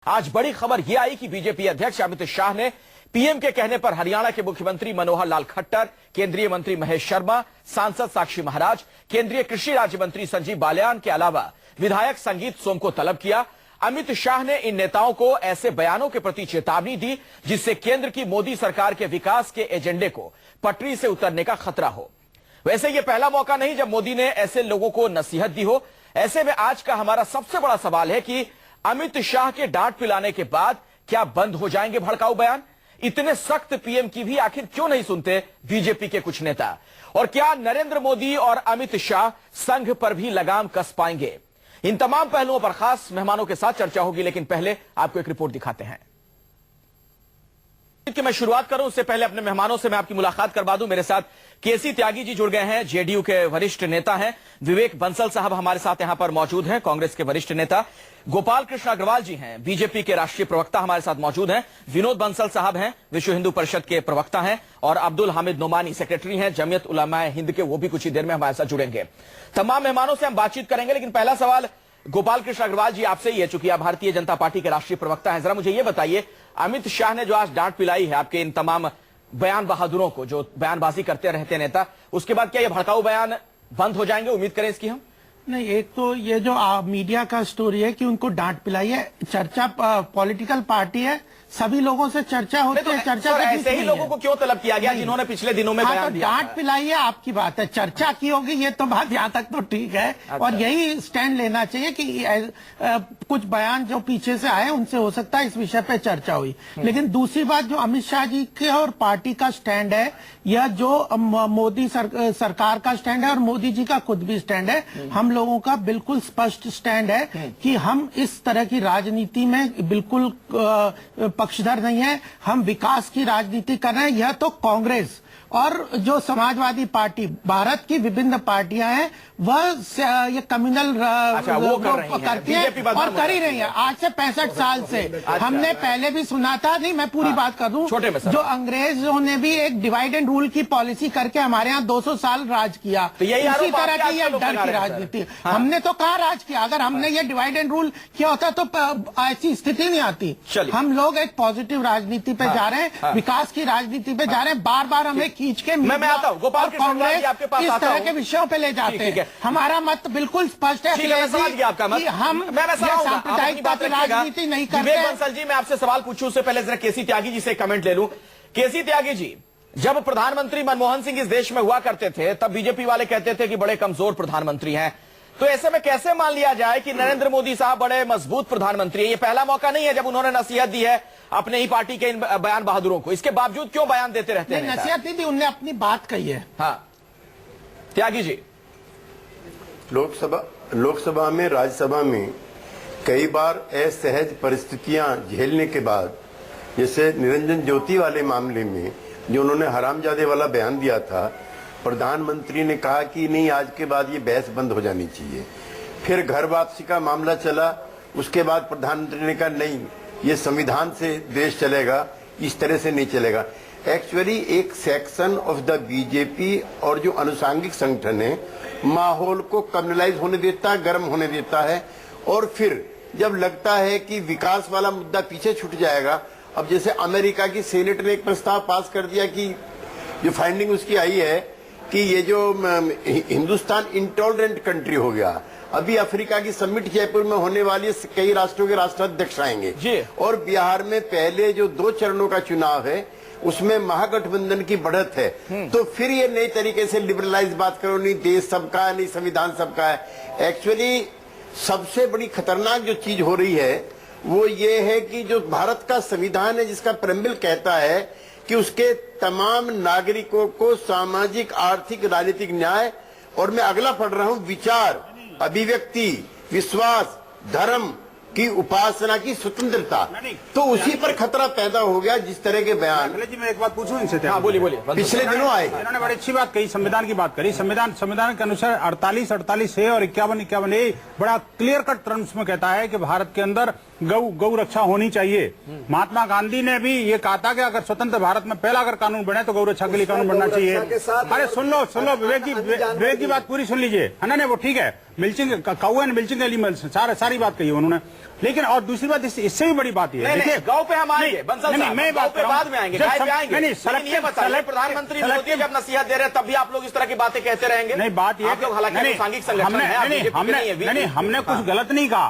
आज बड़ी खबर यह आई कि बीजेपी अध्यक्ष अमित शाह ने पीएम के कहने पर हरियाणा के मुख्यमंत्री मनोहर लाल खट्टर, केंद्रीय मंत्री महेश शर्मा, सांसद साक्षी महाराज, केंद्रीय कृषि राज्य मंत्री संजीव बालियान के अलावा विधायक संगीत सोम को तलब किया। अमित शाह ने इन नेताओं को ऐसे बयानों के प्रति चेतावनी दी जिससे केंद्र की मोदी सरकार के विकास के एजेंडे को पटरी से उतरने का खतरा हो। वैसे यह पहला मौका नहीं जब मोदी ने ऐसे लोगों को नसीहत दी हो। ऐसे में आज का हमारा सबसे बड़ा सवाल है कि अमित शाह के डांट पिलाने के बाद क्या बंद हो जाएंगे भड़काऊ बयान? इतने सख्त पीएम की भी आखिर क्यों नहीं सुनते बीजेपी के कुछ नेता? और क्या नरेंद्र मोदी और अमित शाह संघ पर भी लगाम कस पाएंगे? इन तमाम पहलुओं पर खास मेहमानों के साथ चर्चा होगी, लेकिन पहले आपको एक रिपोर्ट दिखाते हैं। कि मैं शुरुआत करूं उससे पहले अपने मेहमानों से मैं आपकी मुलाकात करवा दूं। मेरे साथ केसी त्यागी जी जुड़ गए हैं, जेडीयू के वरिष्ठ नेता हैं। विवेक बंसल साहब हमारे साथ यहां पर मौजूद हैं, कांग्रेस के वरिष्ठ नेता। गोपाल कृष्ण अग्रवाल जी हैं, बीजेपी के राष्ट्रीय प्रवक्ता हमारे साथ मौजूद हैं। विनोद बंसल साहब हैं, विश्व हिंदू परिषद के प्रवक्ता हैं। और अब्दुल हामिद नोमानी सेक्रेटरी हैं जमीयत उलमा हिंद के, वो भी कुछ ही देर में हमारे साथ जुड़ेंगे। तमाम मेहमानों से हम बातचीत करेंगे, लेकिन पहला सवाल गोपाल कृष्ण अग्रवाल जी आपसे ही है, चूंकि आप भारतीय जनता पार्टी के राष्ट्रीय प्रवक्ता हैं। जरा मुझे यह बताइए, अमित शाह ने जो आज डांट पिलाई है आपके इन तमाम बयान बहादुरों को जो बयानबाजी करते रहते नेता, उसके बाद क्या ये भड़काऊ बयान बंद हो जाएंगे? उम्मीद करें इसकी हम। नहीं, एक तो ये जो मीडिया का स्टोरी है कि उनको डांट पिलाई है, चर्चा पॉलिटिकल पार्टी है, सभी लोगों से चर्चा होती है। चर्चा ऐसे ही लोगों को क्यों तलब किया गया जिन्होंने पिछले दिनों में बयान दिया? डांट पिलाई है आपकी बात है, चर्चा की होगी ये तो बात यहाँ तक तो ठीक है। अच्छा। और यही स्टैंड लेना चाहिए कि कुछ बयान जो पीछे से आए उनसे हो सकता है इस विषय पे चर्चा हुई। लेकिन दूसरी बात जो अमित शाह जी के और पार्टी का स्टैंड है, यह जो मोदी सरकार का स्टैंड है और मोदी जी का खुद भी स्टैंड है, हम लोगों का बिल्कुल स्पष्ट स्टैंड है कि हम इस तरह की राजनीति में बिल्कुल पक्षधर नहीं है। हम विकास की राजनीति कर रहे हैं। यह तो कांग्रेस और जो समाजवादी पार्टी, भारत की विभिन्न पार्टियां हैं, वह ये कम्युनल करती है और कर ही रही है आज से 65 साल से। हमने पहले भी सुना था, नहीं मैं पूरी बात कर दूं, जो अंग्रेजों ने भी एक डिवाइड एंड रूल की पॉलिसी करके हमारे यहाँ 200 साल राज किया, इसी तरह की यह डर की राजनीति। हमने तो कहाँ राज किया? अगर हमने ये डिवाइड एंड रूल किया होता तो ऐसी स्थिति नहीं आती। हम लोग एक पॉजिटिव राजनीति पे जा रहे हैं, विकास की राजनीति पे जा रहे हैं। बार बार हमें खींच के मैं आता हूं, गोपाल कांग्रेस आपके पास इस तरह के विषयों पे ले जाते हैं। हमारा मत बिल्कुल स्पष्ट है कि हम सांप्रदायिकता की राजनीति नहीं करते। विवेक बंसल जी, मैं आपसे सवाल पूछूं उससे पहले जरा केसी त्यागी जी से कमेंट ले लूं। केसी त्यागी जी, जब प्रधानमंत्री मनमोहन सिंह इस देश में हुआ करते थे तब बीजेपी वाले कहते थे कि बड़े कमजोर प्रधानमंत्री हैं, तो ऐसे में कैसे मान लिया जाए कि नरेंद्र मोदी साहब बड़े मजबूत प्रधानमंत्री हैं? ये पहला मौका नहीं है जब उन्होंने नसीहत दी है अपने ही पार्टी के इन बयान बहादुरों को, इसके बावजूद क्यों बयान देते रहते हैं? नसीहत नहीं दी, उन्होंने अपनी बात कही है। हाँ त्यागी जी, लोकसभा में, राज्यसभा में कई बार असहज परिस्थितियां झेलने के बाद, जैसे निरंजन ज्योति वाले मामले में जो उन्होंने हरामजादे वाला बयान दिया था, प्रधानमंत्री ने कहा कि नहीं आज के बाद ये बहस बंद हो जानी चाहिए। फिर घर वापसी का मामला चला, उसके बाद प्रधानमंत्री ने कहा नहीं ये संविधान से देश चलेगा, इस तरह से नहीं चलेगा। एक्चुअली एक सेक्शन ऑफ द बीजेपी और जो अनुसांगिक संगठन है माहौल को कम्युनलाइज होने देता है, गर्म होने देता है, और फिर जब लगता है कि विकास वाला मुद्दा पीछे छूट जाएगा, अब जैसे अमेरिका की सेनेट ने एक प्रस्ताव पास कर दिया कि जो फाइंडिंग उसकी आई है कि ये जो हिंदुस्तान इंटॉलरेंट कंट्री हो गया। अभी अफ्रीका की समिट जयपुर में होने वाली, कई राष्ट्रों के राष्ट्राध्यक्ष आएंगे और बिहार में पहले जो 2 चरणों का चुनाव है उसमें महागठबंधन की बढ़त है, तो फिर ये नए तरीके से लिबरलाइज बात करो, नहीं देश सबका है, नहीं संविधान सबका है। एक्चुअली सबसे बड़ी खतरनाक जो चीज हो रही है वो ये है कि जो भारत का संविधान है, जिसका प्रेम्बल कहता है कि उसके तमाम नागरिकों को सामाजिक, आर्थिक, राजनीतिक न्याय, और मैं अगला पढ़ रहा हूं, विचार, अभिव्यक्ति, विश्वास, धर्म की उपासना की स्वतंत्रता, तो उसी पर खतरा पैदा हो गया जिस तरह के बयान। जी मैं एक बात पूछूं इनसे? हाँ बोलिए पिछले दिनों आए, इन्होंने बड़ी अच्छी बात कही, संविधान की बात करी। संविधान के अनुसार 48 है और 51 ए बड़ा क्लियर कट टर्म्स में कहता है कि भारत के अंदर गौ रक्षा होनी चाहिए। महात्मा गांधी ने भी ये कहा था कि अगर स्वतंत्र भारत में पहला अगर कानून बने तो गौ रक्षा के लिए कानून बनना चाहिए। अरे सुन लो विवेक की बात पूरी सुन लीजिए। है ना, वो ठीक है, milching cow and milching animals सारी बात कही उन्होंने। लेकिन और दूसरी बात इससे भी बड़ी बात ये है, देखिए गांव पे हम आएंगे, बंसल साहब, मैं गांव बात पे बाद में आएंगे, गाय पे आएंगे। नहीं, ये बताइए, प्रधानमंत्री मोदी जब नसीहत दे रहे हैं तब भी आप लोग इस तरह की बातें कहते रहेंगे? नहीं, बात ये आप लोग हालांकि सांघिक संगठन है, नहीं, हमने कुछ गलत नहीं कहा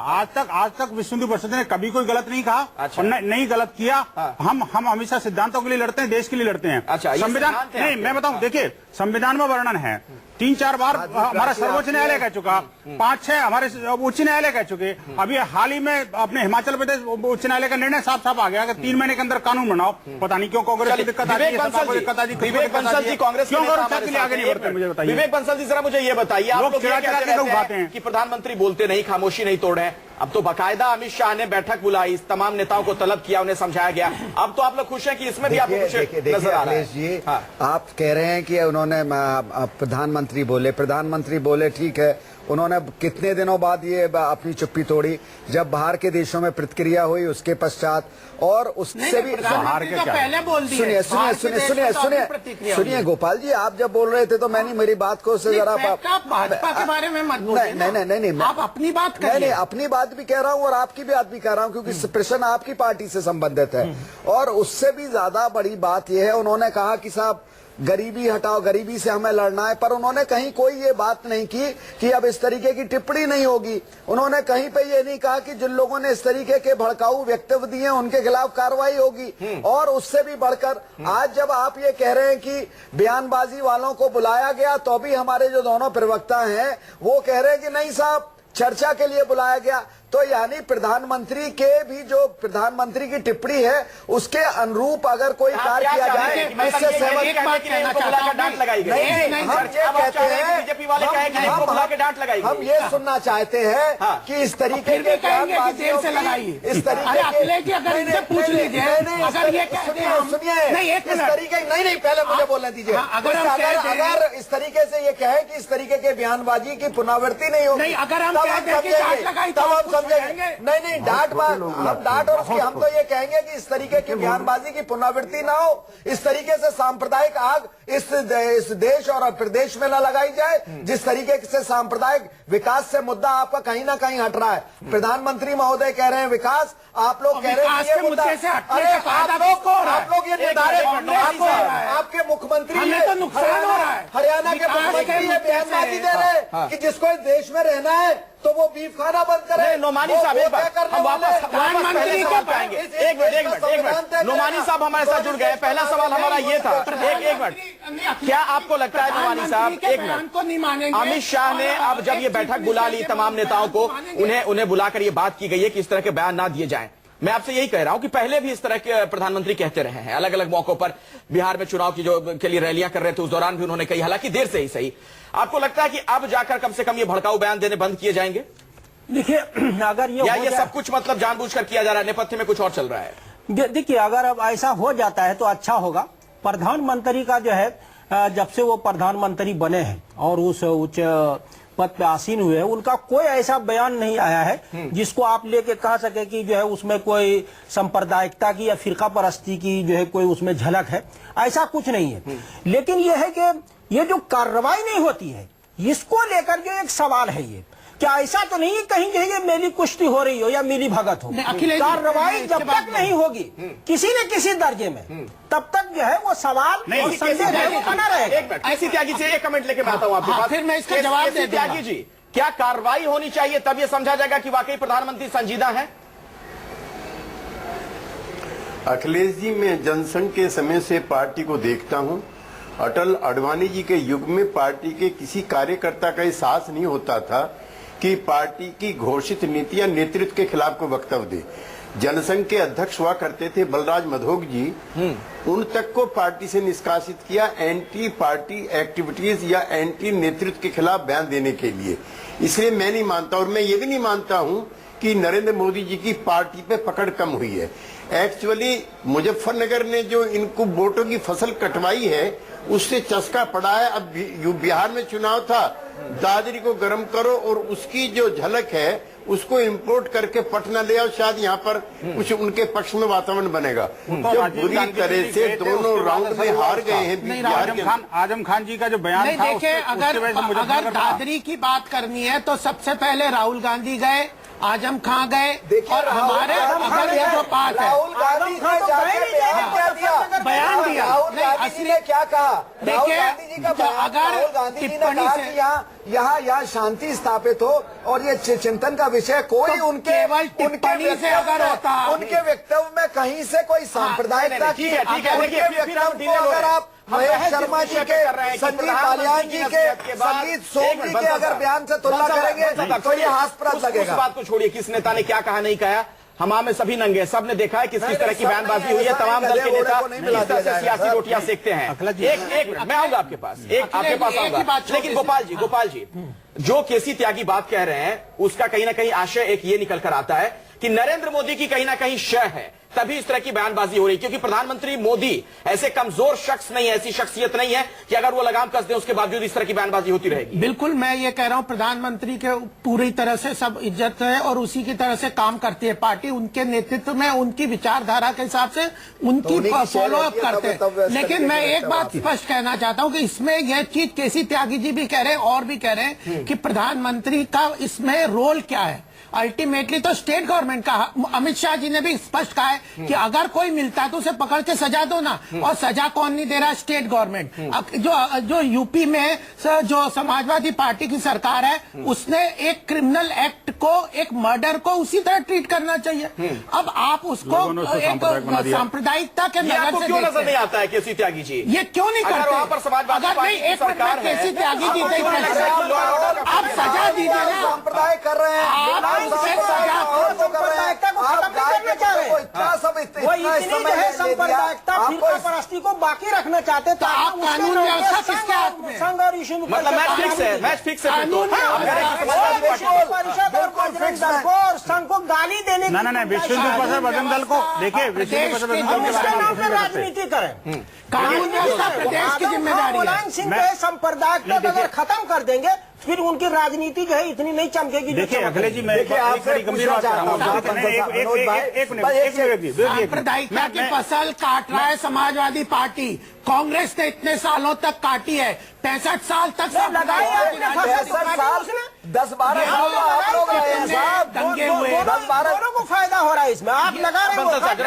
आज तक विश्व हिंदू परिषद ने कभी कोई गलत नहीं कहा। अच्छा। नहीं गलत किया। हम हमेशा सिद्धांतों के लिए लड़ते हैं, देश के लिए लड़ते हैं। अच्छा, संविधान नहीं, मैं बताऊं, देखिए संविधान में वर्णन है, 3-4 बार हमारा सर्वोच्च न्यायालय कह चुका, 5-6 हमारे उच्च न्यायालय कह चुके। अभी हाल ही में अपने हिमाचल प्रदेश उच्च न्यायालय का निर्णय साफ आ गया कि 3 महीने के अंदर कानून बनाओ। पता नहीं क्यों कांग्रेस की दिक्कत आ रही है, विवेक बंसल जी कांग्रेस क्यों के लिए आगे नहीं बढ़ते, मुझे बताइए। विवेक बंसल जी, जरा मुझे ये बताइए, आप लोग चिड़ा चिड़ा के उठाते हैं कि प्रधानमंत्री बोलते नहीं, खामोशी नहीं तोड़े। अब तो बाकायदा अमित शाह ने बैठक बुलाई, तमाम नेताओं को तलब किया, उन्हें समझाया गया। अब तो आप लोग खुश हैं कि इसमें भी आपको कुछ नजर आ रहा है? जी, आप कह रहे हैं कि उन्होंने प्रधानमंत्री बोले ठीक है, उन्होंने कितने दिनों बाद ये अपनी चुप्पी तोड़ी, जब बाहर के देशों में प्रतिक्रिया हुई उसके पश्चात, और उससे भी बाहर के पहले बोल दिया। सुनिए गोपाल जी, आप जब बोल रहे थे तो मैंने मेरी बात को उससे जरा भाजपा के बारे में मत बोलिए। नहीं, आप अपनी बात करिए। नहीं, अपनी बात भी कह रहा हूँ और आपकी बात भी कह रहा हूँ, क्योंकि प्रश्न आपकी पार्टी से संबंधित है। और उससे भी ज्यादा बड़ी बात यह है, उन्होंने कहा कि साहब गरीबी हटाओ, गरीबी से हमें लड़ना है, पर उन्होंने कहीं कोई ये बात नहीं की कि अब इस तरीके की टिप्पणी नहीं होगी। उन्होंने कहीं पे ये नहीं कहा कि जिन लोगों ने इस तरीके के भड़काऊ वक्तव्य दिए उनके खिलाफ कार्रवाई होगी। और उससे भी बढ़कर आज जब आप ये कह रहे हैं कि बयानबाजी वालों को बुलाया गया, तो भी हमारे जो दोनों प्रवक्ता हैं वो कह रहे हैं कि नहीं साहब, चर्चा के लिए बुलाया गया। तो यानी प्रधानमंत्री के भी जो प्रधानमंत्री की टिप्पणी है उसके अनुरूप अगर कोई कार्य किया जाए, इससे सहमत डांट लगाई गई। बीजेपी वाले डांट लगाई, हम ये सुनना चाहते हैं कि इस तरीके के पूछ लीजिए, सुनिए, इस तरीके नहीं, पहले मुझे बोलने दीजिए। अगर इस तरीके से ये कहे कि इस तरीके के बयानबाजी की पुनरावृत्ति नहीं होगी, अगर हम तब हम नहीं, डांट और उसकी हम तो ये कहेंगे कि इस तरीके की बयानबाजी की पुनरावृत्ति ना हो, इस तरीके से सांप्रदायिक आग इस देश और प्रदेश में न लगाई जाए, जिस तरीके से सांप्रदायिक विकास से मुद्दा आपका कहीं ना कहीं हट रहा है। प्रधानमंत्री महोदय कह रहे हैं विकास, आप लोग कह रहे हैं ये मुद्दा, अरे आप लोग ये निर्धारित, आपके मुख्यमंत्री तो नुकसान हो रहा है। हरियाणा के मुख्यमंत्री ये बयानबाजी दे रहे हैं कि जिसको इस देश में रहना है तो वो बीफ खाना बंद करे। नोमानी साहब, एक बार हम वापस प्रधानमंत्री को पाएंगे। एक मिनट, नोमानी साहब हमारे साथ जुड़ गए। पहला सवाल हमारा ये था, एक मिनट, क्या आपको लगता है नोमानी साहब, एक मिनट, अमित शाह ने अब जब ये बैठक बुला ली तमाम नेताओं को, उन्हें बुलाकर ये बात की गई है कि इस तरह के बयान ना दिए जाएं। मैं आपसे यही कह रहा हूं कि पहले भी इस तरह के प्रधानमंत्री कहते रहे हैं, अलग अलग मौकों पर। बिहार में चुनाव की के लिए रैलियां कर रहे थे, उस दौरान भी उन्होंने कही, हालांकि देर से ही सही। आपको लगता है कि अब जाकर कम से कम ये भड़काऊ बयान देने बंद किए जाएंगे? देखिए, अगर ये सब कुछ मतलब जानबूझकर किया जा रहा है, नेपथ्य में कुछ और चल रहा है? देखिए, अगर अब ऐसा हो जाता है तो अच्छा होगा। प्रधानमंत्री का जो है, जब से वो प्रधानमंत्री बने हैं और उस उच्च पद पे आसीन हुए हैं, उनका कोई ऐसा बयान नहीं आया है जिसको आप लेके कह सके कि जो है उसमें कोई सांप्रदायिकता की या फिरका परस्ती की जो है कोई उसमें झलक है। ऐसा कुछ नहीं है। लेकिन यह है कि ये जो कार्रवाई नहीं होती है, इसको लेकर जो एक सवाल है, ये क्या ऐसा तो नहीं कहीं कहीं मेरी कुश्ती हो रही हो या मिली भगत हो। कार्रवाई जब तक नहीं होगी किसी न किसी दर्जे में, तब तक जो है वो सवाल और संदेह वो बना रहेगा। ऐसी त्यागी जी, एक कमेंट लेके मैं आता हूं आपके पास, फिर मैं इसका जवाब दे दूंगा। त्यागी जी, क्या कार्रवाई होनी चाहिए तब यह समझा जाएगा कि वाकई प्रधानमंत्री संजीदा है? अखिलेश जी, मैं जनसंघ के समय से पार्टी को देखता हूं। अटल अडवाणी जी के युग में पार्टी के किसी कार्यकर्ता का ये साहस नहीं होता था कि पार्टी की घोषित नीतियां नेतृत्व के खिलाफ को वक्तव्य दे। जनसंघ के अध्यक्ष हुआ करते थे बलराज मधोक जी, उन तक को पार्टी से निष्कासित किया एंटी पार्टी एक्टिविटीज या एंटी नेतृत्व के खिलाफ बयान देने के लिए। इसलिए मैं नहीं मानता, और मैं ये भी नहीं मानता हूं कि नरेंद्र मोदी जी की पार्टी पे पकड़ कम हुई है। एक्चुअली मुजफ्फरनगर ने जो इनको वोटों की फसल कटवाई है उससे चस्का पड़ा है। अब बिहार में चुनाव था, दादरी को गर्म करो और उसकी जो झलक है उसको इंपोर्ट करके पटना ले आओ, शायद यहाँ पर कुछ उनके पक्ष में वातावरण बनेगा। जो बुरी तरह से दोनों राउंड में हार गए हैं। आजम खान जी का जो बयान था, देखिए, अगर दादरी की बात करनी है तो सबसे पहले राहुल गांधी गए आज हम कहाँ गए देखिए, और हमारे अगर ये जो बात है राहुल गांधी ने जाके बयान क्या दिया? बयान दिया राहुल नहीं, गांधी जी ने क्या कहा? राहुल देखिए, गांधी जी का जो बयान, अगर राहुल गांधी जी ने टिप्पणी कहा से- कि यहाँ शांति स्थापित हो और ये चिंतन का विषय कोई तो उनके केवल टिप्पणी से अगर होता, उनके वक्तव्य में कहीं से कोई सांप्रदायिकता ठीक है, ठीक है, उनके देखिए, फिर हम वक्तव्य ढीले को हो अगर रहे हैं। आप हम महेश बहस शर्मा जिस जी विषय के, पे कर रहे हैं कि संदीप प्रधानमंत्री बालियान की जी नसीहत के, के बाद- संगीत सोमनी एक के मिनट, अगर बयान से तुलना करेंगे तो ये हास्यप्रद उस लगेगा। बात को छोड़िए, किस नेता ने क्या कहा नहीं कहा, हम में सभी नंगे, सबने देखा है किस तरह की बयानबाजी हुई है। तमाम दल के नेता इस तरह से सियासी रोटियां सेकते हैं। एक मैं आऊंगा आपके पास, आपके पास आऊंगा, लेकिन गोपाल जी जो केसी त्यागी बात कह रहे हैं उसका कहीं ना कहीं आशय एक ये निकल कर आता है कि नरेंद्र मोदी की कहीं ना कहीं शय है, तभी इस तरह की बयानबाजी हो रही है। क्योंकि प्रधानमंत्री मोदी ऐसे कमजोर शख्स नहीं है, ऐसी शख्सियत नहीं है कि अगर वो लगाम कस दे उसके बावजूद इस तरह की बयानबाजी होती रहेगी। बिल्कुल, मैं ये कह रहा हूं प्रधानमंत्री के पूरी तरह से सब इज्जत है और उसी की तरह से काम करती है पार्टी। उनके नेतृत्व में उनकी विचारधारा के हिसाब से उनकी फॉलो अप करते हैं। लेकिन मैं एक बात स्पष्ट कहना चाहता हूं कि इसमें यह चीज केसी त्यागी जी भी कह रहे हैं और भी कह रहे हैं कि प्रधानमंत्री का इसमें रोल क्या है। अल्टीमेटली तो स्टेट गवर्नमेंट का, अमित शाह जी ने भी स्पष्ट कहा है कि अगर कोई मिलता है तो उसे पकड़ के सजा दो ना, और सजा कौन नहीं दे रहा? State government. अब जो यूपी में जो समाजवादी पार्टी की सरकार है उसने एक क्रिमिनल एक्ट को, एक मर्डर को उसी तरह ट्रीट करना चाहिए। अब आप उसको एक सांप्रदायिकता के नजर से क्यों नजर देखते नहीं हैं। आता है केसी त्यागी जी? ये क्यों नहीं अगर करते? वहां पर समाजवादी अगर पार्टी नहीं, की एक मिनट सरकार में है, केसी त्यागी जी से आप सजा दीजिए ना। सांप्रदाय कर रहे हैं, आप उससे सजा सांप्रदायिकता को बाकी रखना चाहते तो आप कानून व्यवस्था किसके हाथ में? संघ और ईशु मतलब मैच फिक्स है, मैच फिक्स है। कानून परिषद और बजरंग दल को और संघ को गाली देने की ना विश्व हिंदू परिषद बजरंग दल को देखिए, विश्व हिंदू परिषद बजरंग दल के बारे में आप कुछ नहीं कर सकते। राजनीति करें। कानून व्यवस्था प्रदेश की जिम्मेदारी है। मुलायम सिंह के सांप्रदायिकता को अगर खत्म कर देंगे फिर उनकी राजनीति जो है इतनी नहीं चमकेगी। देखिए अखिलेश जी, मैं देखिए, एक आपसे बड़ी गंभीर बात कर रहा हूँ। सांप्रदायिकता की फसल काट रहा है समाजवादी पार्टी। कांग्रेस ने इतने सालों तक काटी है, 65 साल तक लगाई आपने 65 साल, 10-12 साल आप लोग रहे हैं साहब, दंगे हुए। 10-12 दोनों को फायदा हो रहा है इसमें। आप लगा रहे हो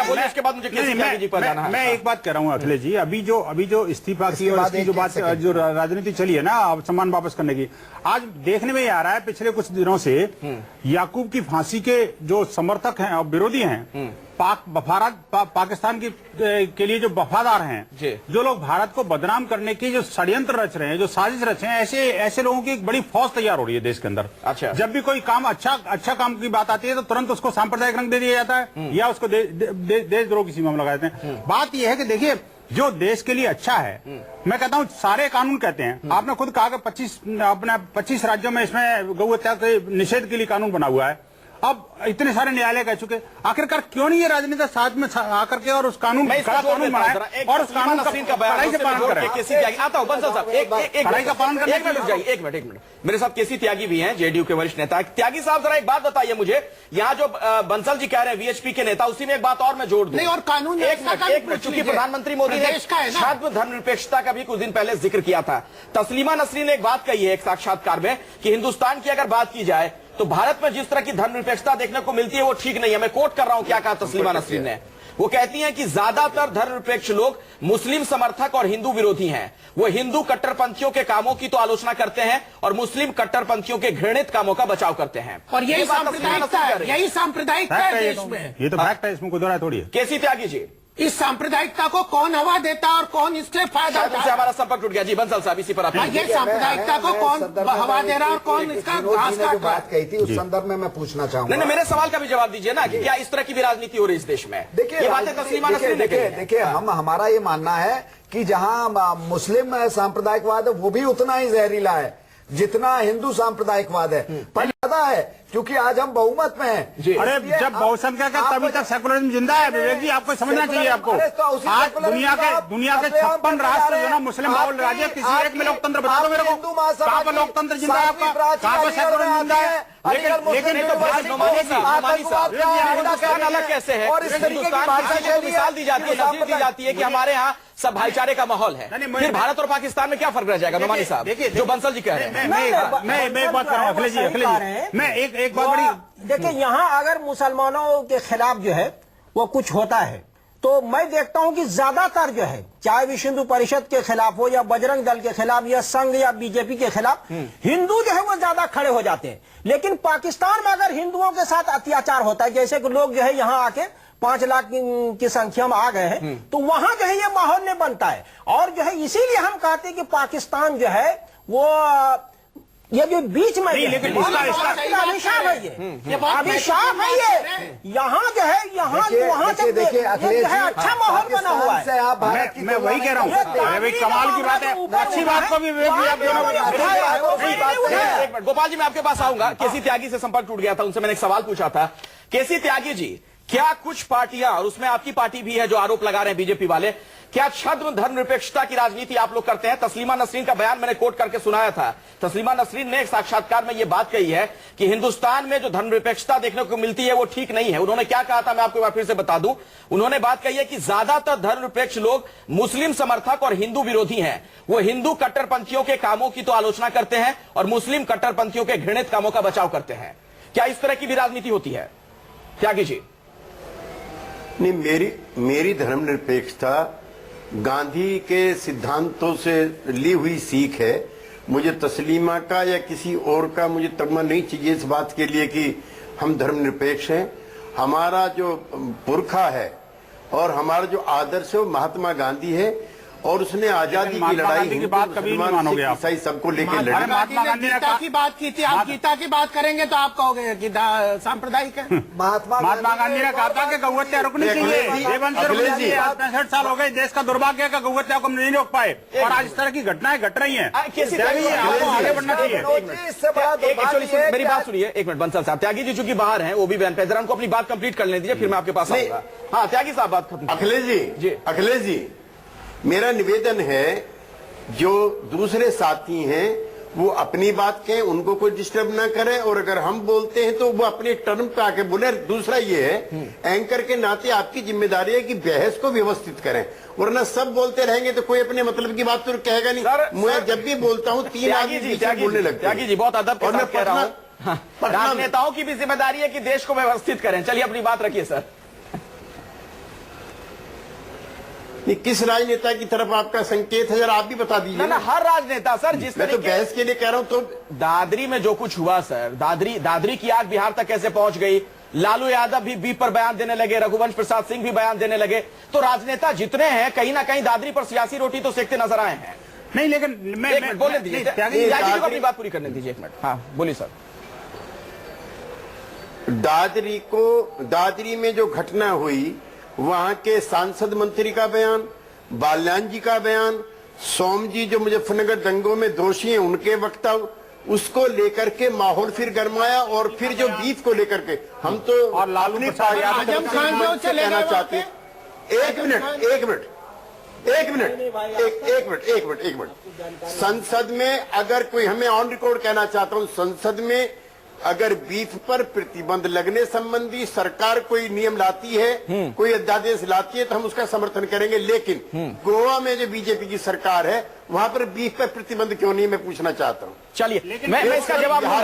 बोलिए, उसके बाद मुझे केसी त्यागी जी पर जाना है। मैं एक बात कह रहा हूँ अखिलेश जी, अभी जो इस्तीफा की और इसकी जो बात, जो राजनीति चली है ना सम्मान वापस करने की, आज देखने में आ रहा है पिछले कुछ दिनों से याकूब की फांसी के जो समर्थक हैं और विरोधी हैं, पाकिस्तान के लिए जो वफादार हैं, जो लोग भारत को बदनाम करने की जो षड्यंत्र रच रहे हैं, जो साजिश रच रहे हैं, ऐसे लोगों की एक बड़ी फौज तैयार हो रही है देश के अंदर। अच्छा। जब भी कोई काम अच्छा काम की बात आती है तो तुरंत उसको सांप्रदायिक रंग दे दिया जाता है या उसको देशद्रोह की सीमा में लगा देते हैं। बात यह है कि देखिए, जो देश के लिए अच्छा है, मैं कहता हूं सारे कानून कहते हैं। आपने खुद कहा कि 25 राज्यों में इसमें गौ हत्या के निषेध के लिए कानून बना हुआ है। अब इतने सारे न्यायालय कह चुके, आखिरकार क्यों नहीं ये राजनीति साथ में आकर के और उस कानून बनाए और उस कानून का कड़ाई से पालन करें। आता हूं बंसल साहब, कड़ाई का पालन करने एक मिनट जाइए, एक मिनट। मेरे साथ केसी त्यागी भी हैं, जेडीयू के वरिष्ठ नेता। त्यागी साहब जरा एक बात बताइए मुझे, यहाँ जो बंसल जी कह रहे हैं वीएचपी के नेता, उसी में एक बात और मैं जोड़ दूं। नहीं, और कानून एक मिनट, चूंकि प्रधानमंत्री मोदी ने छद्म धर्मनिरपेक्षता का भी कुछ दिन पहले जिक्र किया था। तस्लीमा नसरीन ने एक बात कही है एक साक्षात्कार में कि हिंदुस्तान की अगर बात की जाए तो भारत में जिस तरह की धर्मनिरपेक्षता देखने को मिलती है वो ठीक नहीं है। मैं कोट कर रहा हूं क्या कहा तस्लीमा नसरीन ने। वो कहती हैं कि ज्यादातर धर्मनिरपेक्ष लोग मुस्लिम समर्थक और हिंदू विरोधी हैं। वो हिंदू कट्टरपंथियों के कामों की तो आलोचना करते हैं और मुस्लिम कट्टरपंथियों के घृणित कामों का बचाव करते हैं। और यही सांप्रदायिकता है, यही सांप्रदायिकता है देश में। ये तो फैक्ट है, इसमें कोई दो राय थोड़ी है। केसी त्यागी जी, इस सांप्रदायिकता को कौन हवा देता है और कौन इससे फायदा शायद उनसे हमारा संपर्क टूट गया। जी बंसल साहब, इसी पर आप ये सांप्रदायिकता को कौन हवा दे रहा है और कौन इसका घास काट जो रहा है? बात कही थी उस संदर्भ में मैं पूछना चाहूंगा। नहीं, मेरे सवाल का भी जवाब दीजिए ना कि क्या इस तरह की भी राजनीति हो रही है इस देश में? देखिए, ये बातें तस्लीमा नसरीन ने कही हैं। देखिए, हमारा ये मानना है कि जहां मुस्लिम सांप्रदायिकवाद है वो भी उतना ही जहरीला है जितना हिंदू सांप्रदायिकवाद है। पर ज्यादा है क्योंकि आज हम बहुमत में हैं। अरे जब बहुसंख्यक है तभी तक सेकुलरिज्म जिंदा है। विवेक जी, आपको समझना चाहिए। आपको आज दुनिया के 56 राष्ट्र जो ना मुस्लिम बाहुल राज्य, किसी एक में लोकतंत्र बता दो मेरे को। कहाँ पर लोकतंत्र जिंदा है आपका? कहाँ पर सेकुलरिज्म जिंदा है? लेकिन हिंदुस्तान अलग कैसे है? हिंदुस्तान की मिसाल दी जाती है, नजीर दी जाती है कि हमारे यहाँ सब भाईचारे का माहौल है, फिर भारत और पाकिस्तान में क्या फर्क रह जाएगा? नोमानी साहब, जो बंसल जी कह रहे हैं। मैं एक बात कर रहा हूँ अखिलेश जी, मैं एक बात बड़ी देखिए, यहाँ अगर मुसलमानों के खिलाफ जो है वो कुछ होता है तो मैं देखता हूं कि ज्यादातर जो है, चाहे विश्व हिंदू परिषद के खिलाफ हो या बजरंग दल के खिलाफ या संघ या बीजेपी के खिलाफ, हिंदू जो है वो ज्यादा खड़े हो जाते हैं। लेकिन पाकिस्तान में अगर हिंदुओं के साथ अत्याचार होता है, जैसे कि लोग जो है यहाँ आके 5 लाख की संख्या में आ गए हैं, तो वहां जो है ये माहौल नहीं बनता है। और जो है इसीलिए हम कहते हैं कि पाकिस्तान जो है वो ये जो बीच में लेकिन अभिशाप है, ये अभिशाप है ये। यहाँ जो है यहाँ वहाँ से देखिए अखिलेश जी, अच्छा माहौल बना हुआ है। मैं वही कह रहा हूँ, कमाल की बात है, अच्छी बात को भी आप दोनों। एक मिनट गोपाल जी, मैं आपके पास आऊंगा। केसी त्यागी से संपर्क टूट गया था, उनसे मैंने एक सवाल पूछा था। केसी त्यागी जी, क्या कुछ पार्टियां, और उसमें आपकी पार्टी भी है, जो आरोप लगा रहे हैं बीजेपी वाले, क्या छद्म धर्मनिरपेक्षता की राजनीति आप लोग करते हैं? तस्लीमा नसरीन का बयान मैंने कोट करके सुनाया था। तस्लीमा नसरीन ने एक साक्षात्कार में यह बात कही है कि हिंदुस्तान में जो धर्मनिरपेक्षता देखने को मिलती है वो ठीक नहीं है। उन्होंने क्या कहा था, मैं आपको फिर से बता दूं। उन्होंने बात कही है कि ज्यादातर धर्मनिरपेक्ष लोग मुस्लिम समर्थक और हिंदू विरोधी हैं। वो हिंदू कट्टरपंथियों के कामों की तो आलोचना करते हैं और मुस्लिम कट्टरपंथियों के घृणित कामों का बचाव करते हैं। क्या इस तरह की भी राजनीति होती है त्यागी जी? नहीं, मेरी धर्मनिरपेक्षता गांधी के सिद्धांतों से ली हुई सीख है। मुझे तस्लीमा का या किसी और का मुझे तगमा नहीं चाहिए इस बात के लिए कि हम धर्मनिरपेक्ष हैं। हमारा जो पुरखा है और हमारा जो आदर्श है वो महात्मा गांधी है, और उसने आजादी की लड़ाई की बात कभी नहीं मानोगे आप, ईसाई सबको लेकर लड़ी। महात्मा गांधी ने गीता की बात की थी, आप गीता की बात करेंगे तो आप कहोगे कि सांप्रदायिक है। महात्मा गांधी ने कहा था कि गौहत्या रुकनी चाहिए, देववंश रुकनी चाहिए। 65 साल हो गए, देश का दुर्भाग्य का गौहत्या को नहीं रोक पाए, और आज इस तरह की घटनाएं घट रही हैं। आपको आगे बढ़ना चाहिए। मेरी बात सुनिए एक मिनट बंसल साहब। त्यागी जी चूंकि बाहर हैं, वो भी बयान पे, जरा उनको अपनी बात कंप्लीट कर लेने दीजिए, फिर मैं आपके पास आऊंगा। हाँ त्यागी साहब, बात खत्म। अखिलेश जी, मेरा निवेदन है, जो दूसरे साथी हैं वो अपनी बात कहें, उनको कोई डिस्टर्ब ना करे, और अगर हम बोलते हैं तो वो अपने टर्म पे आके बोले। दूसरा ये है, एंकर के नाते आपकी जिम्मेदारी है कि बहस को व्यवस्थित करें, वरना सब बोलते रहेंगे तो कोई अपने मतलब की बात तो कहेगा नहीं। मैं जब भी बोलता हूँ 3 आदमी बोलने लगते हैं। त्यागी जी, बहुत अदब के साथ कह रहा हूं, राजनेताओं की भी जिम्मेदारी है कि देश को व्यवस्थित करें। चलिए अपनी बात रखिए सर। नहीं, किस राजनेता की तरफ आपका संकेत है, जरा आप भी बता दीजिए। ना हर राजनेता सर, जिस मैं तो बहस के लिए कह रहा हूं। तो दादरी में जो कुछ हुआ सर, दादरी की आग बिहार तक कैसे पहुंच गई, लालू यादव भी बीप पर बयान देने लगे, रघुवंश प्रसाद सिंह भी बयान देने लगे, तो राजनेता जितने हैं कहीं ना कहीं दादरी पर सियासी रोटी तो सेकते नजर आए हैं। नहीं, लेकिन मैं बोलने दीजिए, त्यागी जी को अपनी बात पूरी करने दीजिए। एक मिनट, हाँ बोलिए सर। दादरी में जो घटना हुई, वहां के सांसद मंत्री का बयान, बाल्यान जी का बयान, सोम जी जो मुजफ्फरनगर दंगों में दोषी हैं उनके वक्तव्य, उसको लेकर के माहौल फिर गरमाया। और फिर जो बीफ को लेकर के हम तो और लालू प्रसाद आजम खान जो चले कहना गए चाहते हैं। एक मिनट। संसद में अगर कोई, हमें ऑन रिकॉर्ड कहना चाहता हूं, संसद में अगर बीफ पर प्रतिबंध लगने संबंधी सरकार कोई नियम लाती है, कोई अध्यादेश लाती है, तो हम उसका समर्थन करेंगे। लेकिन गोवा में जो बीजेपी की सरकार है, वहां पर बीफ पर प्रतिबंध क्यों नहीं, मैं पूछना चाहता हूँ। चलिए मैं इसका जवाब दूंगा।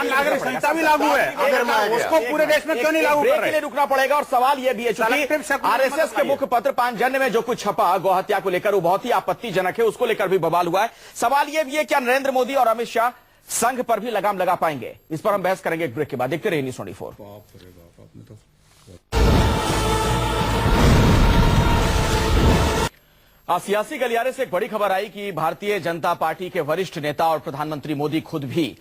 नागरिक संहिता भी लागू है, अगर उसको पूरे देश में क्यों नहीं लागू कर रहे? के लिए रुकना पड़ेगा। और सवाल यह भी है, चूंकि आरएसएस के मुखपत्र पांचजन्य में जो कुछ छपा गौहत्या को लेकर, वो बहुत ही आपत्तिजनक है, उसको लेकर भी बवाल हुआ है। सवाल यह भी है, क्या नरेंद्र मोदी और अमित शाह संघ पर भी लगाम लगा पाएंगे? इस पर हम बहस करेंगे एक ब्रेक के बाद। देखते रहिए न्यूज़ 24। आज सियासी गलियारे से एक बड़ी खबर आई कि भारतीय जनता पार्टी के वरिष्ठ नेता और प्रधानमंत्री मोदी खुद भी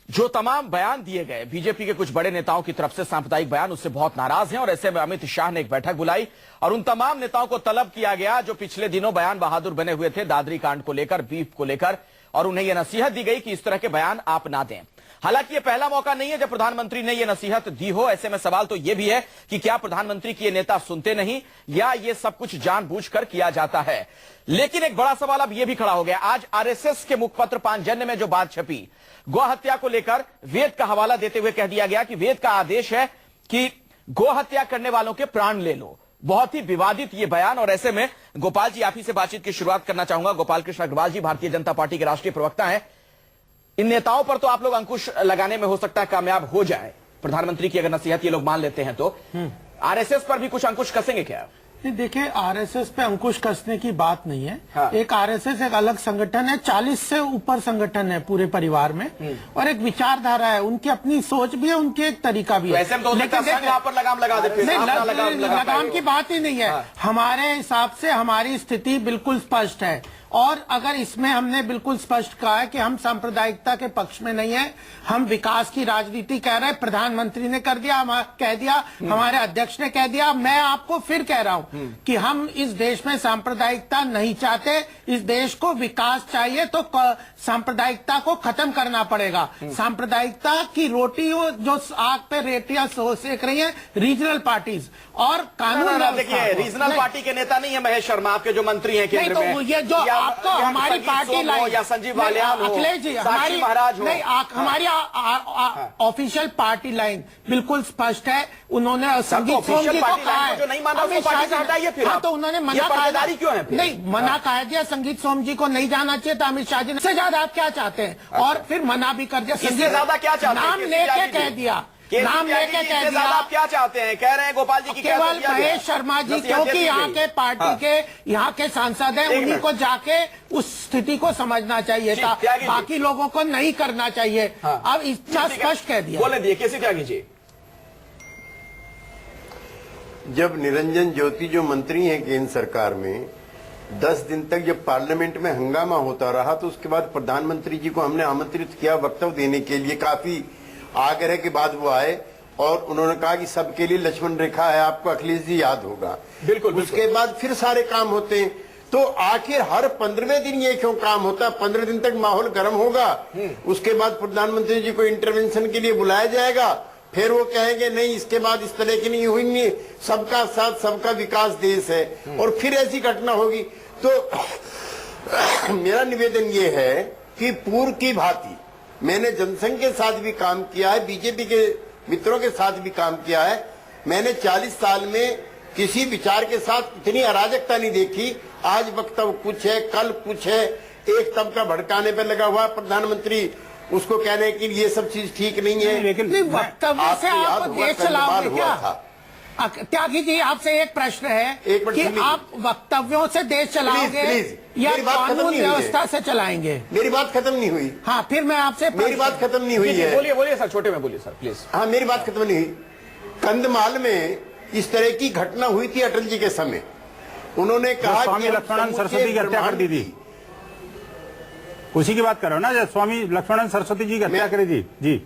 जो तमाम बयान दिए गए बीजेपी के कुछ बड़े नेताओं की तरफ से सांप्रदायिक बयान, उससे बहुत नाराज हैं। और ऐसे में अमित शाह ने एक बैठक बुलाई और उन तमाम नेताओं को तलब किया गया जो पिछले दिनों बयान बहादुर बने हुए थे दादरी कांड को लेकर, बीफ को लेकर, और उन्हें यह नसीहत दी गई कि इस तरह के बयान आप ना दें। हालांकि यह पहला मौका नहीं है जब प्रधानमंत्री ने यह नसीहत दी हो। ऐसे में सवाल तो यह भी है कि क्या प्रधानमंत्री की ये नेता सुनते नहीं, या ये सब कुछ जानबूझकर किया जाता है? लेकिन एक बड़ा सवाल अब यह भी खड़ा हो गया। आज आरएसएस के मुखपत्र पांचजन्य में जो बात छपी गौ हत्या को लेकर, वेद का हवाला देते हुए कह दिया गया कि वेद का आदेश है कि गौ हत्या करने वालों के प्राण ले लो। बहुत ही विवादित ये बयान। और ऐसे में गोपाल जी, आप ही से बातचीत की शुरुआत करना चाहूंगा। गोपाल कृष्ण अग्रवाल जी भारतीय जनता पार्टी के राष्ट्रीय प्रवक्ता हैं। इन नेताओं पर तो आप लोग अंकुश लगाने में हो सकता है कामयाब हो जाए, प्रधानमंत्री की अगर नसीहत ये लोग मान लेते हैं तो। आरएसएस पर भी कुछ अंकुश कसेंगे क्या? नहीं, देखिए, आरएसएस पे अंकुश कसने की बात नहीं है। हाँ। एक आरएसएस एक अलग संगठन है, 40 से ऊपर संगठन है पूरे परिवार में, और एक विचारधारा है, उनकी अपनी सोच भी है, उनकी एक तरीका भी है। वैसे में तो लेकिन संघ वहां पर लगाम लगा देते हैं। नहीं, लगाम की बात ही नहीं है। हमारे हिसाब से हमारी स्थिति बिल्कुल स्पष्ट है, और अगर इसमें हमने बिल्कुल स्पष्ट कहा है कि हम सांप्रदायिकता के पक्ष में नहीं है, हम विकास की राजनीति कह रहे हैं। प्रधानमंत्री ने कर दिया, कह दिया, हमारे अध्यक्ष ने कह दिया। मैं आपको फिर कह रहा हूं कि हम इस देश में सांप्रदायिकता नहीं चाहते। इस देश को विकास चाहिए तो सांप्रदायिकता को खत्म करना पड़ेगा। सांप्रदायिकता की रोटी जो आग पे रेटियां सेक रही है रीजनल पार्टीज और कानून। देखिए, रीजनल पार्टी के नेता नहीं है महेश शर्मा, आपके जो मंत्री हैं केंद्र में, तो ये जो आपको हमारी पार्टी लाई, या संजीव बालियान हो, अखिलेश जी, साक्षी महाराज हो, नहीं, हमारी ऑफिशियल पार्टी लाइन बिल्कुल स्पष्ट है। उन्होंने संगीत सोम जी को कहा है, जो नहीं माना उसको पार्टी से हटाइए फिर। हाँ, तो उन्होंने मना कहा क्यों है? नहीं, मना कह दिया संगीत सोम जी को नहीं जाना चाहिए था अमित शाह जी ने। इससे ज्यादा आप क्या चाहते हैं? और फिर मना भी कर दिया। इससे ज्यादा क्या चाहते हैं? नाम लेके कह दिया, नाम लेके कह दिया। आप क्या चाहते हैं? कह रहे हैं गोपाल जी की केवल महेश शर्मा जी, क्योंकि यहाँ के पार्टी के यहाँ के सांसद हैं, उन्हीं को जाके उस स्थिति को समझना चाहिए था, बाकी लोगों को नहीं करना चाहिए। अब इतना स्पष्ट कह दिया। बोले दिए कैसे त्यागी जी? जब निरंजन ज्योति जो मंत्री हैं केंद्र सरकार में 10 दिन तक जब पार्लियामेंट में हंगामा होता रहा, तो उसके बाद प्रधानमंत्री जी को हमने आमंत्रित किया वक्तव्य देने के लिए। काफी आग्रह के बाद वो आए और उन्होंने कहा कि सबके लिए लक्ष्मण रेखा है, आपको अखिलेश जी याद होगा। बिल्कुल। उसके बाद फिर सारे काम होते हैं, तो आखिर हर 15वें दिन ये क्यों काम होता है? 15 दिन तक माहौल गर्म होगा, उसके बाद प्रधानमंत्री जी को इंटरवेंशन के लिए बुलाया जाएगा, फिर वो कहेंगे नहीं इसके बाद इस तरह की नहीं हुई, सबका साथ सबका विकास देश है, और फिर ऐसी घटना होगी। तो मेरा निवेदन ये है कि पूर्व की भांति मैंने जनसंघ के साथ भी काम किया है, बीजेपी के मित्रों के साथ भी काम किया है। मैंने 40 साल में किसी विचार के साथ इतनी अराजकता नहीं देखी। आज वक्तव्य कुछ है, कल कुछ है, एक तबका भड़काने पर लगा हुआ प्रधानमंत्री, उसको कहने कि ये सब चीज ठीक नहीं है। लेकिन वक्तव्य से आप देश चलाओगे क्या? त्यागी जी, आपसे एक प्रश्न है कि आप वक्तव्यों से देश चलाओगे या कानून व्यवस्था से चलाएंगे? मेरी बात खत्म नहीं हुई। हाँ, फिर मैं आपसे, मेरी बात खत्म नहीं हुई है। बोलिए बोलिए सर, छोटे में बोलिए सर प्लीज। हाँ, मेरी बात खत्म नहीं हुई। कंधमाल में इस तरह की घटना हुई थी अटल जी के समय। उन्होंने कहा स्वामी लक्ष्मणानंद सरस्वती की हत्या कर दी थी, उसी की बात कर रहे हो ना, जब स्वामी लक्ष्मणानंद सरस्वती जी की हत्या करी थी। जी,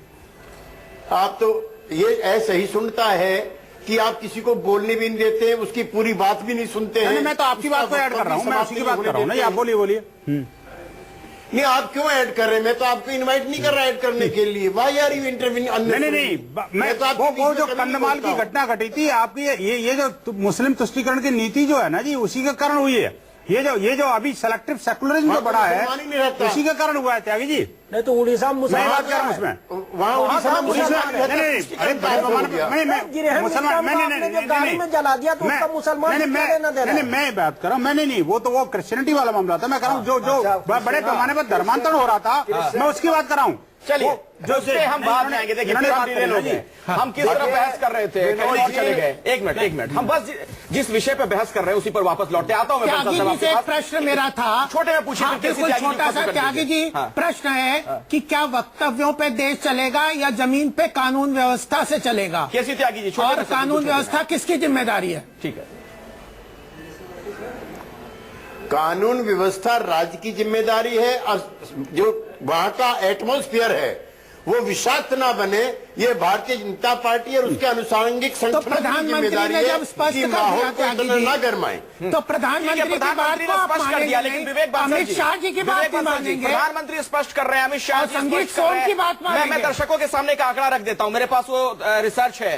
आप तो ये ऐसा ही सुनता है कि आप किसी को बोलने भी नहीं देते हैं, उसकी पूरी बात भी नहीं सुनते हैं। मैं तो आपकी बात को ऐड कर रहा हूँ, मैं उसी की बात कर रहा हूँ ना। आप बोलिए बोलिए। नहीं, आप क्यों ऐड कर रहे हैं? मैं तो आपको इनवाइट नहीं कर रहा ऐड करने के लिए। Why are you interview? नहीं, मैं तो वो जो कंधमाल की घटना घटी थी आपकी, ये जो मुस्लिम तुष्टीकरण की नीति जो है ना जी, उसी के कारण हुई है। ये जो अभी सेलेक्टिव सेकुलरिज्म जो बढ़ा है, उसी के कारण हुआ है त्यागी जी। नहीं तो उड़ीसा में मैं बात कर रहा हूँ उसमें, वहाँ उड़ीसा में मुसलमान जला दिया तो उसका मुसलमान मैं बात कर रहा हूँ। मैंने नहीं, वो तो वो क्रिश्चियनिटी वाला मामला था। मैं कर रहा हूँ जो बड़े पैमाने पर धर्मांतरण हो रहा था, मैं उसकी बात कर रहा हूँ। चलिए, जो से हम बात में आएंगे। देखिए, हम किस तरह बहस कर रहे थे, कहीं और चले गए। एक मिनट, हम बस जिस विषय पे बहस कर रहे हैं उसी पर वापस लौटते। आता हूँ मैं। एक प्रश्न मेरा था, छोटे में पूछिए। बिल्कुल छोटा सा त्यागी जी, प्रश्न है कि क्या वक्तव्यों पे देश चलेगा या जमीन पे कानून व्यवस्था से चलेगा? कैसी त्यागी जी? और कानून व्यवस्था किसकी जिम्मेदारी है? ठीक है, कानून व्यवस्था राज्य की जिम्मेदारी है, और जो वहां का एटमॉस्फेयर है वो विषाक्त ना बने, ये भारतीय जनता पार्टी और उसके अनुसांगिक संगठनों की जिम्मेदारी है कि माहौल को ना गरमाए। तो प्रधानमंत्री की बात को आप मानेंगे, लेकिन विवेक अमित शाह जी की बात नहीं मानेंगे। प्रधानमंत्री स्पष्ट कर रहे हैं, अमित शाह संगीत सोम की बात मानेंगे। मैं दर्शकों के सामने एक आंकड़ा रख देता हूं, मेरे पास वो रिसर्च है।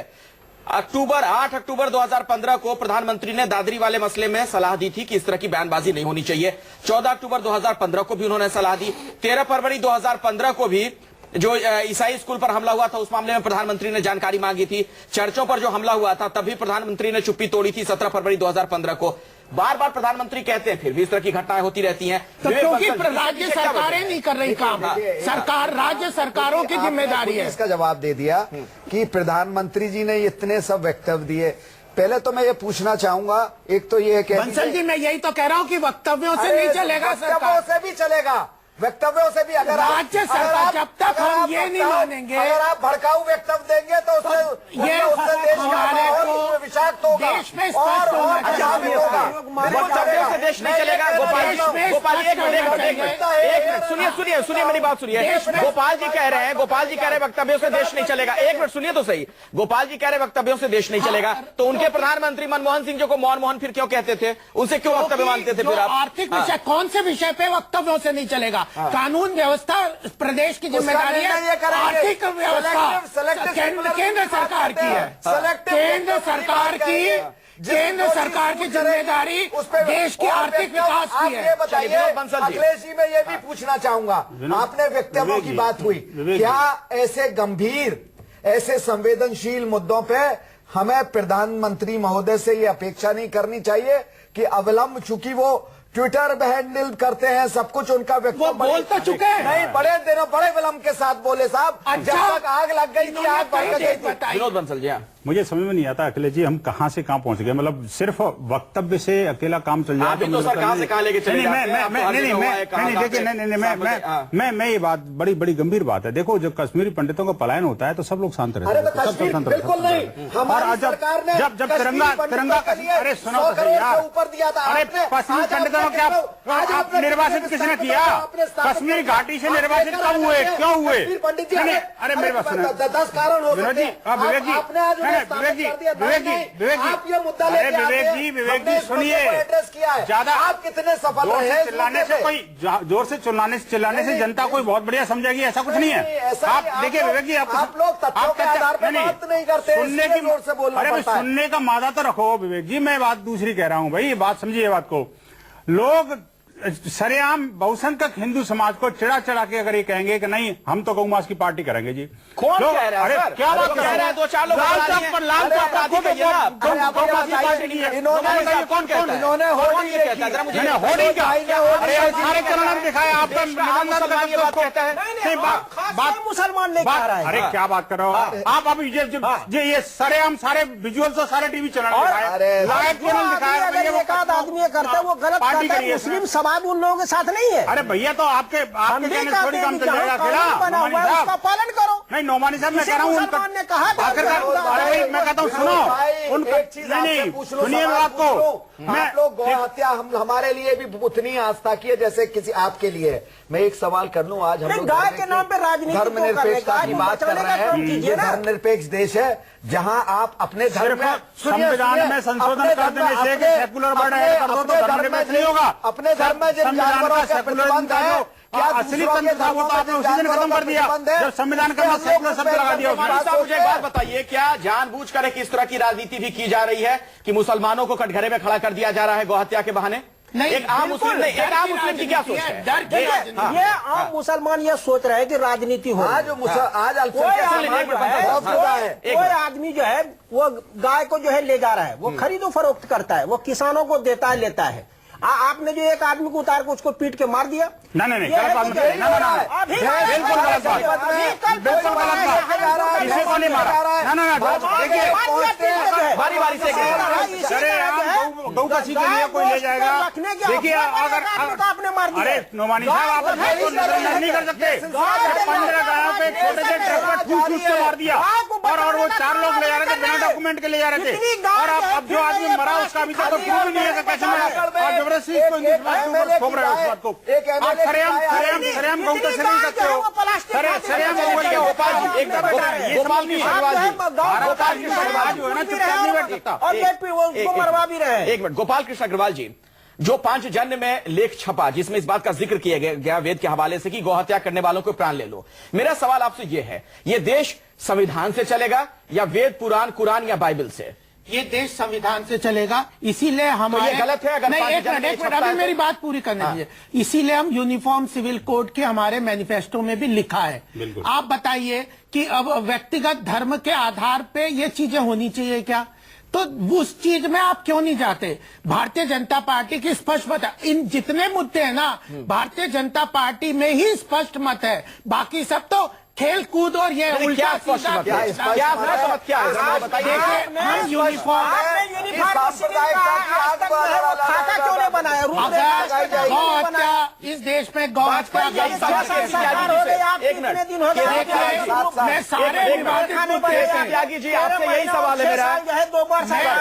8 अक्टूबर 2015 को प्रधानमंत्री ने दादरी वाले मसले में सलाह दी थी कि इस तरह की बयानबाजी नहीं होनी चाहिए। 14 अक्टूबर 2015 को भी उन्होंने सलाह दी। 13 फरवरी 2015 को भी जो ईसाई स्कूल पर हमला हुआ था उस मामले में प्रधानमंत्री ने जानकारी मांगी थी। चर्चों पर जो हमला हुआ था तभी प्रधानमंत्री ने चुप्पी तोड़ी थी 17 फरवरी 2015 को। बार बार प्रधानमंत्री कहते हैं, फिर भी इस तरह की घटनाएं होती रहती हैं। तो क्योंकि राज्य सरकारें नहीं कर रही काम, सरकार राज्य सरकारों की जिम्मेदारी है। इसका जवाब दे दिया कि प्रधानमंत्री जी ने इतने सब वक्तव्य दिए। पहले तो मैं ये पूछना चाहूंगा, एक तो ये है बंसल जी, मैं यही तो कह रहा हूँ कि वक्तव्यों से नहीं चलेगा, वक्तव्यों से भी चलेगा, वक्तव्यों से भी। अगर राज्य सरकार, जब तक हम ये नहीं मानेंगे, अगर आप भड़काऊ वक्तव्य देंगे तो उससे देश हमारे को विषाक्त होगा, देश में स्पष्ट होगा, वक्तव्यों से देश नहीं चलेगा। गोपाल जी, एक मिनट सुनिए मेरी बात सुनिए। गोपाल जी कह रहे हैं वक्तव्यों से देश नहीं चलेगा। एक मिनट सुनिए तो सही। गोपाल जी कह रहे हैं वक्तव्यों से देश नहीं चलेगा, तो उनके प्रधानमंत्री मनमोहन सिंह जी को मोहन फिर क्यों कहते थे? उनसे क्यों वक्तव्य मानते थे फिर आप? आर्थिक विषय, कौन से विषय पे वक्तव्यों से नहीं चलेगा? कानून व्यवस्था प्रदेश की जिम्मेदारी है, आर्थिक व्यवस्था केंद्र सरकार की है, केंद्र सरकार की जिम्मेदारी देश की आर्थिक विकास की है। ये बताइए अखिलेश जी, मैं ये भी पूछना चाहूंगा, आपने वक्तव्यों की बात हुई, क्या ऐसे गंभीर, ऐसे संवेदनशील मुद्दों पे हमें प्रधानमंत्री महोदय से ये अपेक्षा नहीं करनी चाहिए कि अविलंब, चूंकि वो ट्विटर हैंडल करते हैं, सब कुछ उनका वो बोल तो चुके हैं। नहीं, बड़े विलंब के साथ बोले साहब। जब तक आग लग गई थी, आग भड़क गई थी। विनोद बंसल जी, मुझे समझ में नहीं आता अखिलेश जी, हम कहां से कहां पहुंच गए। मतलब सिर्फ वक्तव्य से अकेला काम चल जाए तो सर कहां से कहां लेके चले जाते हैं? मैं ये बात बड़ी गंभीर बात है। देखो, जब कश्मीरी पंडितों का पलायन होता है तो सब लोग शांत रहते हैं, बिल्कुल नहीं। हमारी सरकार ने जब तिरंगा अरे सुनो यार, ऊपर दिया था। अरे कश्मीरी पंडितों को क्या निर्वासित किसने किया? कश्मीर घाटी से निर्वासित कब हुए, क्यों हुए? अरे मेरे पास सुनो 10 कारण हो सकते हैं। विवेक जी सुनिए, ज्यादा आप कितने सफल रहे? चिल्लाने से कोई, जोर से चिल्लाने से जनता कोई बहुत बढ़िया समझेगी, ऐसा कुछ नहीं है। आप देखिए विवेक जी, आप लोग तथ्यों के आधार पर बात नहीं करते, सुनने की जोर से बोलना पड़ता है। सुनने का मादा तो रखो विवेक जी, मैं बात दूसरी कह रहा हूँ भाई, ये बात समझिए बात को। लोग सरेआम बहुसंख्यक हिंदू समाज को चिड़ा के अगर ये कहेंगे कि नहीं हम तो गौ मास की पार्टी करेंगे जी, कौन कह रहा है? अरे क्या बात कह रहे हैं? 2-4 लोग लाल चौक पर लाल चौक कौन कहता है? होर्डिंग क्या? अरे सारे चरण दिखाया आपका मुसलमान लेकर आ रहा है। अरे क्या बात कर रहे हो आप? अभी ये सरेआम सारे विजुअल्स और सारे टीवी चैनल दिखाए, लाइव चैनल दिखाया। एक आध आदमी करता है वो गलत करता है, मुस्लिम समाज उन लोगों के साथ नहीं है। अरे भैया तो आपके थोड़ी काम चल जाएगा, उसका पालन करो। नहीं नोमानी साहब, मैं कह रहा हूँ ने कहा था, अरे मैं कहता हूँ सुनो, एक चीज नहीं सुनिए बात को। आप लोग गौ हत्या हमारे लिए भी उतनी आस्था की है जैसे किसी आपके लिए है। मैं एक सवाल कर लूं, आज हम लोग गाय के नाम पे राजनीति धर्मनिरपेक्षता की बात कर रहे हैं। ये धर्मनिरपेक्ष देश है जहां आप अपने धर्म में, संविधान में संशोधन कर देने से सेकुलर वर्ड ऐड कर दो तो धर्मनिरपेक्ष नहीं होगा। अपने धर्म में जिन जानवरों का प्रतिबंध है, क्या असली तंत्र था वो तो आपने उसी दिन खत्म कर दिया जब संविधान का सेकुलर शब्द लगा दिया। मुझे एक बात बताइए, क्या जानबूझकर एक इस तरह की राजनीति भी की जा रही है कि मुसलमानों को कटघरे में खड़ा कर दिया जा रहा है गौ हत्या के बहाने? एक आम मुस्लिम की क्या सोच है? ये आम मुसलमान ये सोच रहे हैं कि राजनीति हो। आज कोई आदमी जो है वो गाय को जो है ले जा रहा है, वो खरीदो फरोख्त करता है, वो किसानों को देता है लेता है। आपने जो एक आदमी को उतार के उसको पीट के मार दिया, नहीं गलत बात, बिल्कुल गलत बात, बिल्कुल गलत बात, किसी को नहीं मारा। ना देखिए बारी से गौ काशी के लिए कोई ले जाएगा। देखिए अगर आपने मार दिया, अरे नोमानी साहब आप नजरअंदाज नहीं कर सकते। 15 गायों पे छोटे से ट्रक पर ठूस के मार दिया और वो 4 लोग ले जा रहे थे बिना डॉक्यूमेंट के ले जा रहे थे। और अब जो आदमी मरा उसका अभी तक प्रूफ नहीं है कैसे मरा, और जबरदस्ती इसको इंग्लिश बात थोप रहे हो उस बात को। सरेआम गौ तो नहीं सकते हो, सरेआम एक मिनट। गोपाल कृष्ण अग्रवाल जी, जो 5 जन्म में लेख छपा जिसमें इस बात का जिक्र किया गया वेद के हवाले से कि गौ हत्या करने वालों को प्राण ले लो, मेरा सवाल आपसे यह है, यह देश संविधान से चलेगा या वेद पुराण कुरान या बाइबल से? ये देश संविधान से चलेगा, इसीलिए हमारे ये गलत है अगर नहीं, पार्टी एक जाने मिनट की क्षमता अभी है मेरी तो? बात पूरी करने दीजिए। इसीलिए हम यूनिफॉर्म सिविल कोड के हमारे मैनिफेस्टो में भी लिखा है। आप बताइए कि अब व्यक्तिगत धर्म के आधार पे ये चीजें होनी चाहिए क्या? तो उस चीज में आप क्यों नहीं जाते? भारतीय जनता पार्टी की स्पष्ट मत है, इन जितने मुद्दे हैं ना, भारतीय जनता पार्टी में ही स्पष्ट मत है, बाकी सब तो खेल कूद और ये क्या उल्टा स्पष्ट सीधा मत है? फैसला। क्या स्पष्ट मत क्या है? जरा बताइए। देखिए, हम यूनिफॉर्म खाता क्यों नहीं बनाया? अगर गौ हत्या इस देश में गौ हत्या एक मिनट मैं सारे विवादित मुद्दे पे त्यागी जी, आपसे यही सवाल है मेरा।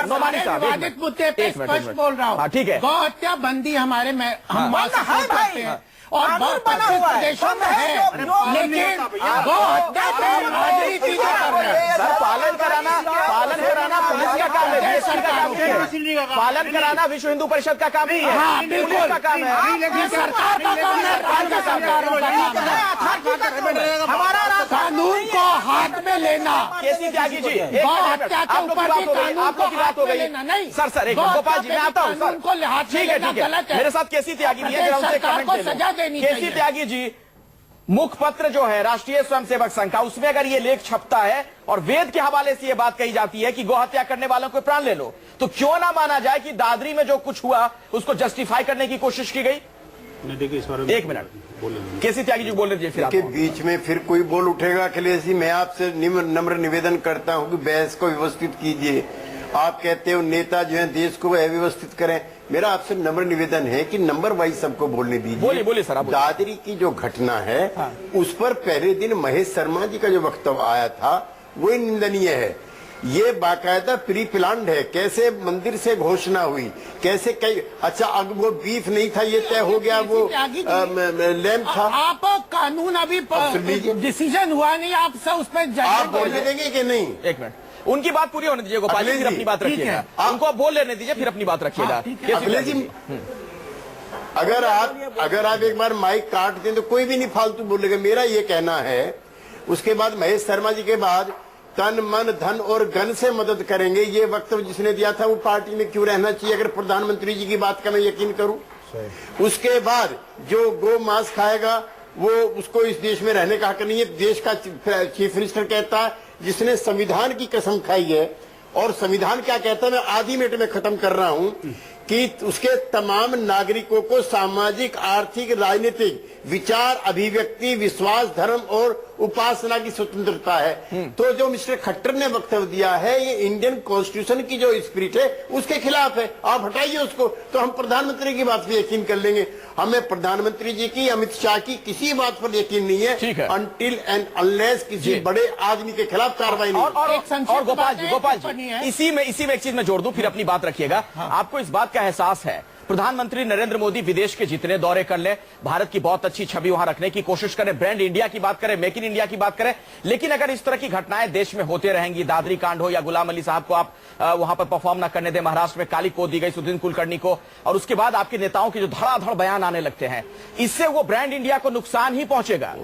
नोमानी साहब, विवादित मुद्दे पे एक मिनट, स्पष्ट बोल रहा हूँ। ठीक है। गौ हत्या बंदी हमारे में हम करते हैं और बहुत बना हुआ है। प्रदेशों में है, लेकिन गौ हत्या पे राजनीति जो कर रहे हैं। सर, पालन कराना पुलिस का काम है, DSP का काम है। पालन कराना विश्व हिंदू परिषद का काम नहीं है, हाँ, पुलिस बिल्कुल का काम है। ये सरकार का काम है, राज्य सरकारों का काम है। हमारा कानून को हाथ में लेना, केसी त्यागी जी, एक गौ मिनट, हत्या के आप लोग की ऊपर बात भी हो गई, कानून आप लोग की को बात हो हाथ में गई। लेना नहीं। सर एक गौ गोपाल जी, हत्या मैं पे आता हूँ कानून को हाथ में ठीक है, लेना गलत है। मेरे साथ केसी त्यागी भी है, जरा उनसे सरकार कमेंट को ले लो। सजा देनी केसी चाहिए। त्यागी जी, मुखपत्र जो है राष्ट्रीय स्वयंसेवक संघ का, उसमें अगर ये लेख छपता है और वेद के हवाले से ये बात कही जाती है कि गौहत्या करने वालों को प्राण ले लो, तो क्यों ना माना जाए कि दादरी में जो कुछ हुआ उसको जस्टिफाई करने की कोशिश की गई? देखिए इस बारे में एक मिनट, केसी त्यागी जी बोलने दीजिए, फिर आप। के बीच में फिर कोई बोल उठेगा अखिलेश जी, मैं आपसे नम्र निवेदन करता हूं कि बहस को व्यवस्थित कीजिए। आप कहते हो नेता जो है देश को व्यवस्थित करें, मेरा आपसे नम्र निवेदन है कि नंबर वाइज सबको बोलने दीजिए। बोलिए सर, आप बोलिए। दादरी की जो घटना है उस पर पहले दिन महेश शर्मा जी का जो वक्तव्य आया था वो निंदनीय है। ये बाकायदा प्री प्लान्ड है, कैसे मंदिर से घोषणा हुई, कैसे कई, अच्छा अब वो बीफ नहीं था ये तय हो गया, वो लैम्प था। आप कानून अभी डिसीजन हुआ नहीं, आप सब उस पर आप बोलने देंगे कि नहीं? एक मिनट, उनकी बात पूरी होने दीजिए गोपाल जी, फिर अपनी बात ठीक रखिएगा। है। उनको आप बोल लेने दीजिए, फिर अपनी बात रखिएगा। अखिलेश जी, अगर आप एक बार माइक काट दें तो कोई भी नहीं फालतू बोलेगा, मेरा ये कहना है। उसके बाद महेश शर्मा जी के बाद तन मन धन और गन से मदद करेंगे, ये वक्तव्य जिसने दिया था वो पार्टी में क्यों रहना चाहिए, अगर प्रधानमंत्री जी की बात का मैं यकीन करूं। उसके बाद जो गो मांस खाएगा वो उसको इस देश में रहने का हक नहीं है, देश का चीफ मिनिस्टर कहता है, जिसने संविधान की कसम खाई है। और संविधान क्या कहता है, मैं आधी मिनट में खत्म कर रहा हूं कि उसके तमाम नागरिकों को सामाजिक, आर्थिक, राजनीतिक, विचार, अभिव्यक्ति, विश्वास, धर्म और उपासना की स्वतंत्रता है। तो जो मिस्टर खट्टर ने वक्तव्य दिया है ये इंडियन कॉन्स्टिट्यूशन की जो स्पिरिट है उसके खिलाफ है। आप हटाइए उसको, तो हम प्रधानमंत्री की बात पे यकीन कर लेंगे। हमें प्रधानमंत्री जी की, अमित शाह की किसी बात पर यकीन नहीं है अनटिल एंड अनलेस किसी बड़े आदमी के खिलाफ कार्रवाई नहीं। और गोपाल जी, इसी में एक चीज मैं जोड़ दूं, फिर अपनी बात रखिएगा। आपको इस बात का एहसास है, प्रधानमंत्री नरेंद्र मोदी विदेश के जितने दौरे कर ले, भारत की बहुत अच्छी छवि वहां रखने की कोशिश करें, ब्रांड इंडिया की बात करें, मेक इन इंडिया की बात करें, लेकिन अगर इस तरह की घटनाएं देश में होते रहेंगी, दादरी कांड हो या गुलाम अली साहब को आप वहां पर परफॉर्म ना करने दें, महाराष्ट्र में काली पोत दी गई सुदीन कुलकर्णी को, और उसके बाद आपके नेताओं के जो धड़ाधड़ बयान आने लगते हैं, इससे वो ब्रांड इंडिया को नुकसान ही पहुंचेगा।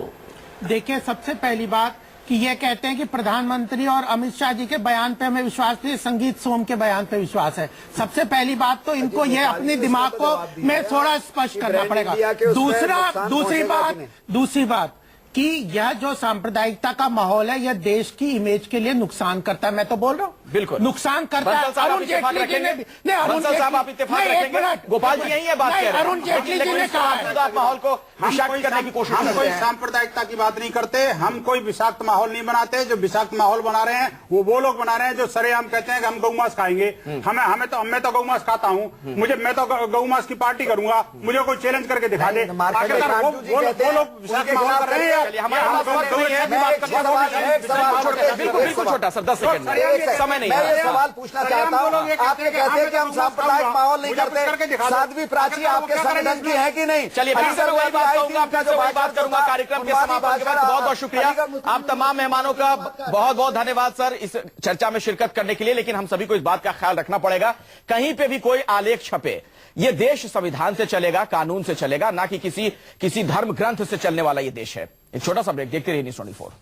देखिए, सबसे पहली बात कि ये कहते हैं कि प्रधानमंत्री और अमित शाह जी के बयान पे हमें विश्वास नहीं, संगीत सोम के बयान पे विश्वास है। सबसे पहली बात तो इनको ये अपने दिमाग को में थोड़ा स्पष्ट करना पड़ेगा। दूसरी बात कि यह जो सांप्रदायिकता का माहौल है यह देश की इमेज के लिए नुकसान करता है। मैं तो बोल रहा हूँ बिल्कुल नुकसान करता है। अरुण जेटली जी ने गोपाल जी यही है बात कह रहे हैं, अरुण जेटली जी ने कहा है माहौल को विषाक्त करने की कोशिश हम कोई सांप्रदायिकता की बात नहीं करते, हम कोई विषाक्त माहौल नहीं बनाते। जो विषाक्त माहौल बना रहे हैं वो लोग बना रहे हैं जो सरेआम कहते हैं कि हम गौ मांस खाएंगे। मैं तो गौ मांस खाता हूँ, मैं तो गौ मांस की पार्टी करूंगा, मुझे कोई चैलेंज करके दिखा दे। वो लोग विषाक्त माहौल कर रहे हैं। बिल्कुल छोटा सर, 10 सेकंड समय नहीं। मैं ये सवाल पूछना चाहता हूँ, आप ये कहते हैं कि हम सांप्रदायिक माहौल नहीं करते, साध्वी प्राची आपके संगठन की है कि नहीं? चलिए फिर से वही बात करूंगा, कार्यक्रम के समापन के बाद। बहुत बहुत शुक्रिया आप तमाम मेहमानों का, बहुत बहुत धन्यवाद सर इस चर्चा में शिरकत करने के लिए। लेकिन हम सभी को इस बात का ख्याल रखना पड़ेगा, कहीं पे भी कोई आलेख छपे, ये देश संविधान से चलेगा, कानून से चलेगा, ना कि किसी धर्म ग्रंथ से चलने वाला ये देश है। एक छोटा सा ब्रेक, देखते रहिए न्यूज़ 24।